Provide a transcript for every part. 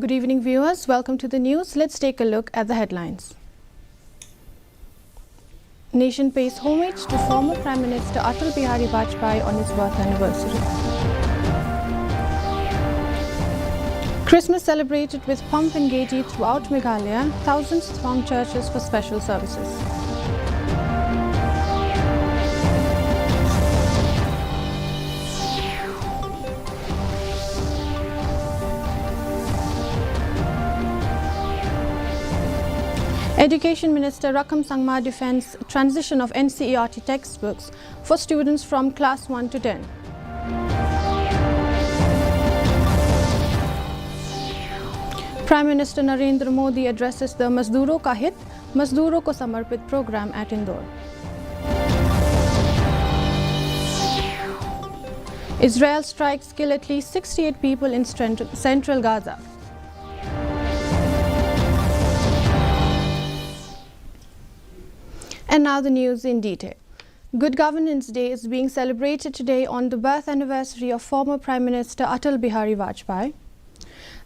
Good evening, viewers. Welcome to the news. Let's take a look at the headlines. Nation pays homage to former Prime Minister Atal Bihari Vajpayee on his birth anniversary. Christmas celebrated with pomp and gaiety throughout Meghalaya. Thousands throng churches for special services. Education Minister Rakam Sangma defends transition of NCERT textbooks for students from class 1 to 10. Prime Minister Narendra Modi addresses the Mazduron Ka Hit, Mazduron Ko Samarpit program at Indore. Israel strikes kill at least 68 people in central Gaza. And now the news in detail. Good Governance Day is being celebrated today on the birth anniversary of former Prime Minister Atal Bihari Vajpayee.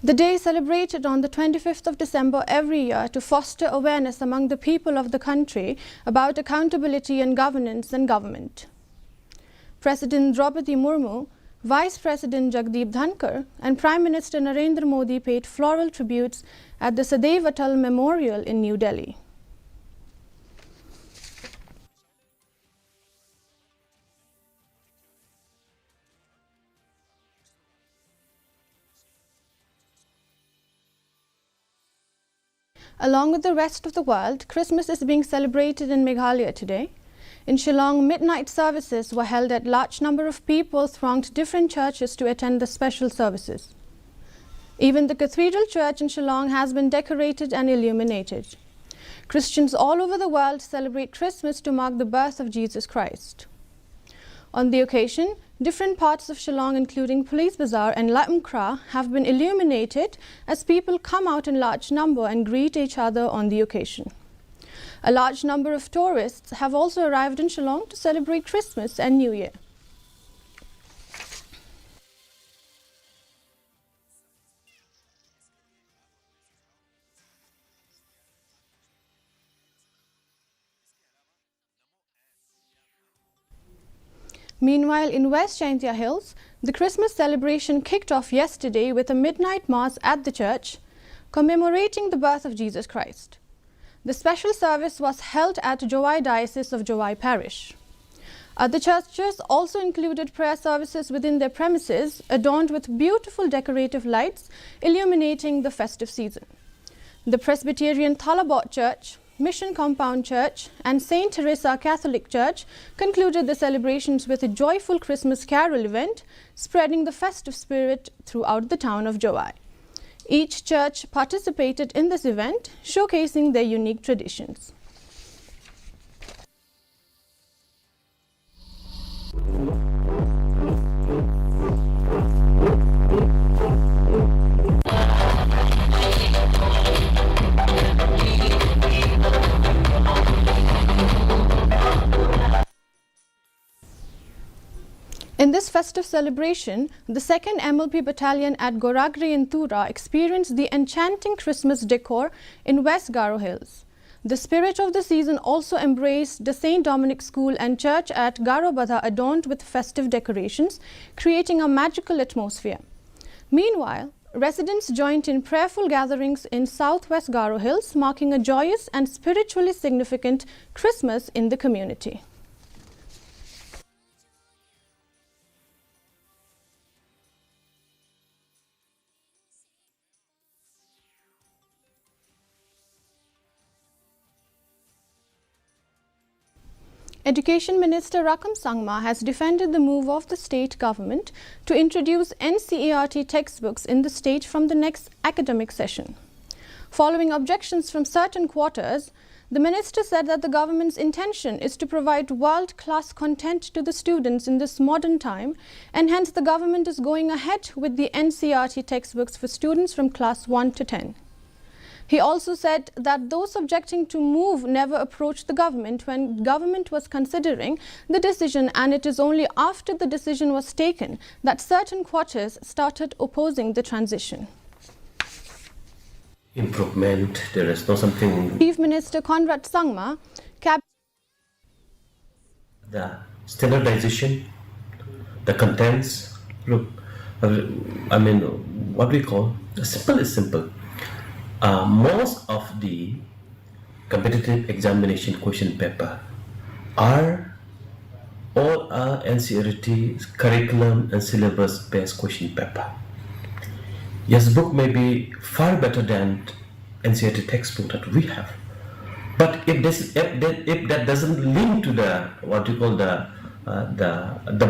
The day is celebrated on the 25th of December every year to foster awareness among the people of the country about accountability and governance and government. President Draupadi Murmu, Vice President Jagdeep Dhankar and Prime Minister Narendra Modi paid floral tributes at the Sadaiv Atal Memorial in New Delhi. Along with the rest of the world, Christmas is being celebrated in Meghalaya today. In Shillong, midnight services were held at large number of people thronged different churches to attend the special services. Even the cathedral church in Shillong has been decorated and illuminated. Christians all over the world celebrate Christmas to mark the birth of Jesus Christ. On the occasion, different parts of Shillong, including Police Bazaar and Lamkra, have been illuminated as people come out in large number and greet each other on the occasion. A large number of tourists have also arrived in Shillong to celebrate Christmas and New Year. Meanwhile, in West Jaintia Hills, the Christmas celebration kicked off yesterday with a midnight mass at the church, commemorating the birth of Jesus Christ. The special service was held at Jowai Diocese of Jowai Parish. Other churches also included prayer services within their premises, adorned with beautiful decorative lights illuminating the festive season. The Presbyterian Thalabot Church, Mission Compound Church and St. Teresa Catholic Church concluded the celebrations with a joyful Christmas carol event, spreading the festive spirit throughout the town of Jowai. Each church participated in this event, showcasing their unique traditions. In this festive celebration, the 2nd MLP Battalion at Goragri in Tura experienced the enchanting Christmas decor in West Garo Hills. The spirit of the season also embraced the St. Dominic School and Church at Garo Badha, adorned with festive decorations, creating a magical atmosphere. Meanwhile, residents joined in prayerful gatherings in Southwest Garo Hills, marking a joyous and spiritually significant Christmas in the community. Education Minister Rakam Sangma has defended the move of the state government to introduce NCERT textbooks in the state from the next academic session. Following objections from certain quarters, the minister said that the government's intention is to provide world-class content to the students in this modern time, and hence the government is going ahead with the NCERT textbooks for students from class 1 to 10. He also said that those objecting to move never approached the government when government was considering the decision, and it is only after the decision was taken that certain quarters started opposing the transition. improvement. There is no something. Chief Minister Conrad Sangma, The standardization, the contents. Look, I mean, what we call simple is simple. Most of the competitive examination question paper are all are NCERT curriculum and syllabus based question paper. Yes, book may be far better than NCERT textbook that we have. But if that doesn't link to the what you call the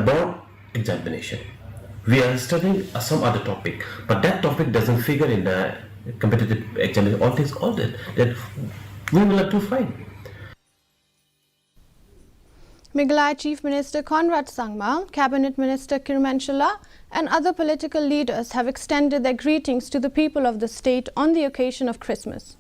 board examination, we are studying some other topic, but that topic doesn't figure in the competitive examination. All that we will have to find. Meghalaya Chief Minister Conrad Sangma, Cabinet Minister Kirmanshala, and other political leaders have extended their greetings to the people of the state on the occasion of Christmas.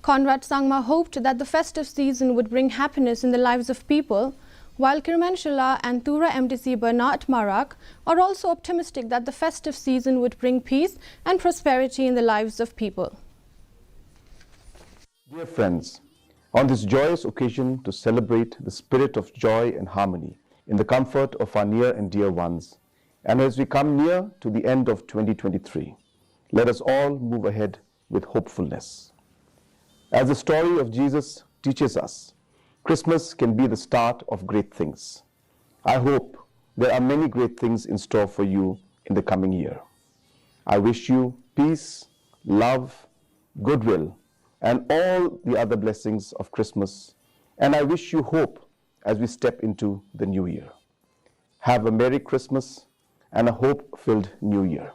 Conrad Sangma hoped that the festive season would bring happiness in the lives of people, while Kirmanshala and Tura MDC Bernard Marak are also optimistic that the festive season would bring peace and prosperity in the lives of people. Dear friends, on this joyous occasion to celebrate the spirit of joy and harmony in the comfort of our near and dear ones, and as we come near to the end of 2023, let us all move ahead with hopefulness. As the story of Jesus teaches us, Christmas can be the start of great things. I hope there are many great things in store for you in the coming year. I wish you peace, love, goodwill, and all the other blessings of Christmas, and I wish you hope as we step into the new year. Have a Merry Christmas and a hope-filled new year.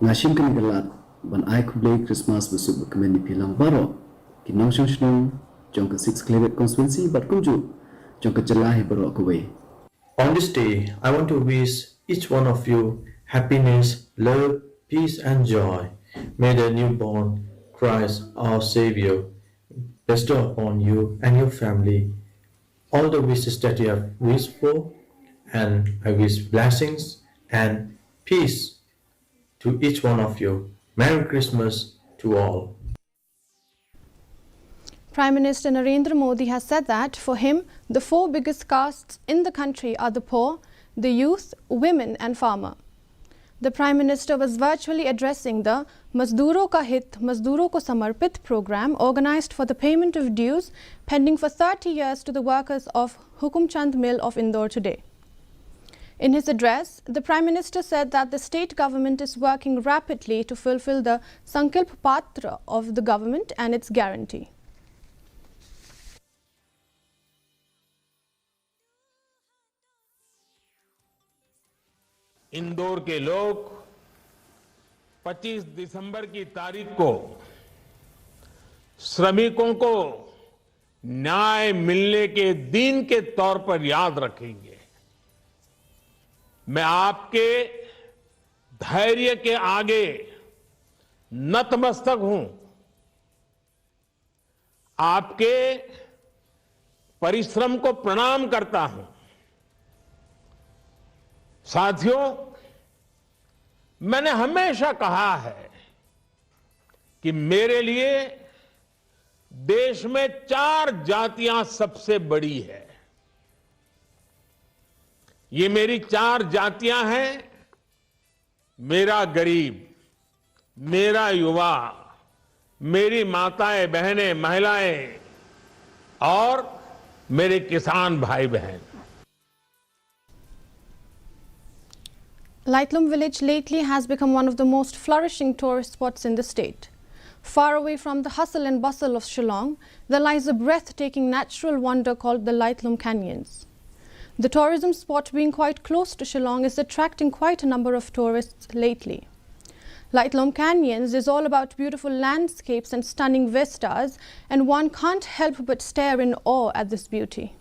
Ngashim kan galat ban ai kublai Christmas besuk kemeni pilang baro kinong shong jong 6 Clevet constituency but kunju jong jelahi baro kuwe. On this day, I want to wish each one of you happiness, love, peace and joy. May the newborn Christ, our Savior, bestow upon you and your family all the wishes that you have wished for, and I wish blessings and peace to each one of you. Merry Christmas to all. Prime Minister Narendra Modi has said that for him, the four biggest castes in the country are the poor, the youth, women and farmer. The Prime Minister was virtually addressing the Mazduron Ka Hit, Mazduron Ko Samarpit program organized for the payment of dues pending for 30 years to the workers of Hukumchand Mill of Indore today. In his address, the Prime Minister said that the state government is working rapidly to fulfill the Sankalp Patra of the government and its guarantee. Indore के लोग 25 दिसंबर की तारीख को श्रमिकों को न्याय मिलने के दिन के तौर पर याद रखेंगे। मैं आपके धैर्य के आगे नतमस्तक हूं। आपके परिश्रम को प्रणाम करता हूं। साथियों, मैंने हमेशा कहा है कि मेरे लिए देश में 4 जातियां सबसे बड़ी है। ये मेरी 4 जातियां हैं, मेरा गरीब, मेरा युवा, मेरी माताएं बहनें महिलाएं और मेरे किसान भाई बहन। Lightlum village lately has become one of the most flourishing tourist spots in the state. Far away from the hustle and bustle of Shillong, there lies a breathtaking natural wonder called the Lightlum Canyons. The tourism spot being quite close to Shillong is attracting quite a number of tourists lately. Lightlum Canyons is all about beautiful landscapes and stunning vistas, and one can't help but stare in awe at this beauty.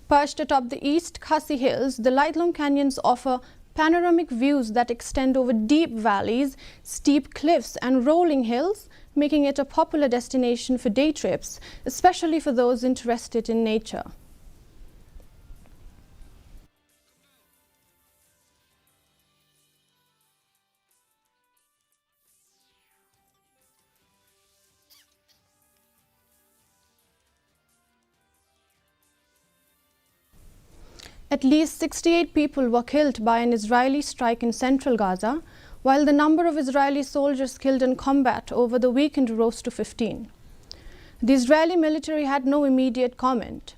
Perched atop the East Khasi Hills, the Lightlum Canyons offer panoramic views that extend over deep valleys, steep cliffs and rolling hills, making it a popular destination for day trips, especially for those interested in nature. At least 68 people were killed by an Israeli strike in central Gaza, while the number of Israeli soldiers killed in combat over the weekend rose to 15. The Israeli military had no immediate comment.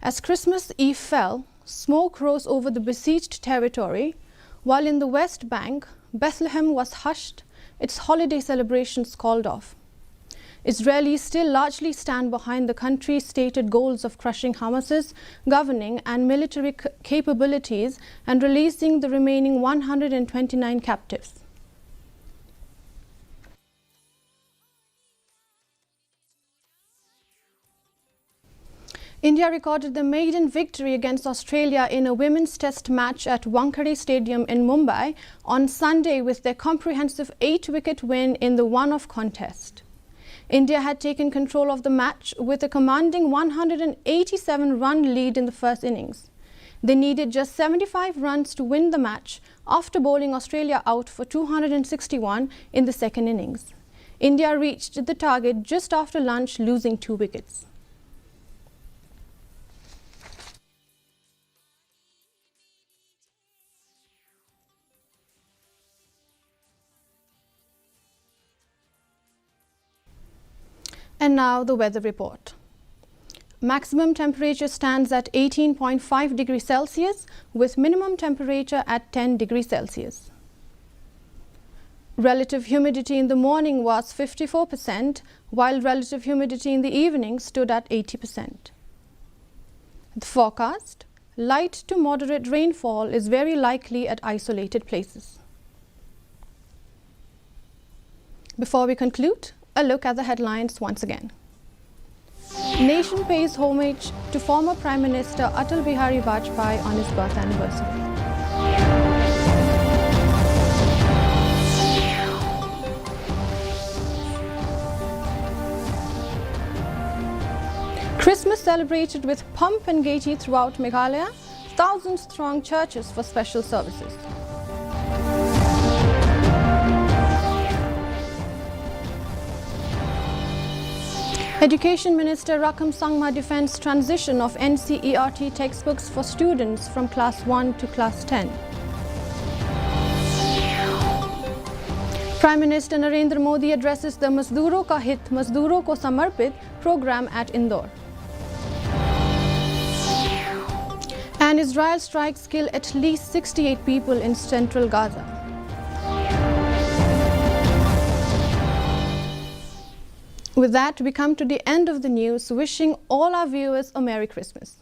As Christmas Eve fell, smoke rose over the besieged territory, while in the West Bank, Bethlehem was hushed, its holiday celebrations called off. Israelis still largely stand behind the country's stated goals of crushing Hamas's governing and military capabilities and releasing the remaining 129 captives. India recorded the maiden victory against Australia in a women's test match at Wankhede Stadium in Mumbai on Sunday with their comprehensive 8-wicket win in the one-off contest. India had taken control of the match with a commanding 187-run lead in the first innings. They needed just 75 runs to win the match after bowling Australia out for 261 in the second innings. India reached the target just after lunch, losing 2 wickets. And now the weather report. Maximum temperature stands at 18.5 degrees Celsius with minimum temperature at 10 degrees Celsius. Relative humidity in the morning was 54%, while relative humidity in the evening stood at 80%. The forecast: light to moderate rainfall is very likely at isolated places. Before we conclude, a look at the headlines once again. Nation pays homage to former Prime Minister Atal Bihari Vajpayee on his birth anniversary. Christmas celebrated with pomp and gaiety throughout Meghalaya, thousands throng churches for special services. Education Minister Rakam Sangma defends transition of NCERT textbooks for students from class 1 to class 10. Prime Minister Narendra Modi addresses the Mazduron Ka Hit, Mazduron Ko Samarpit program at Indore. And Israel strikes kill at least 68 people in central Gaza. With that, we come to the end of the news, wishing all our viewers a Merry Christmas.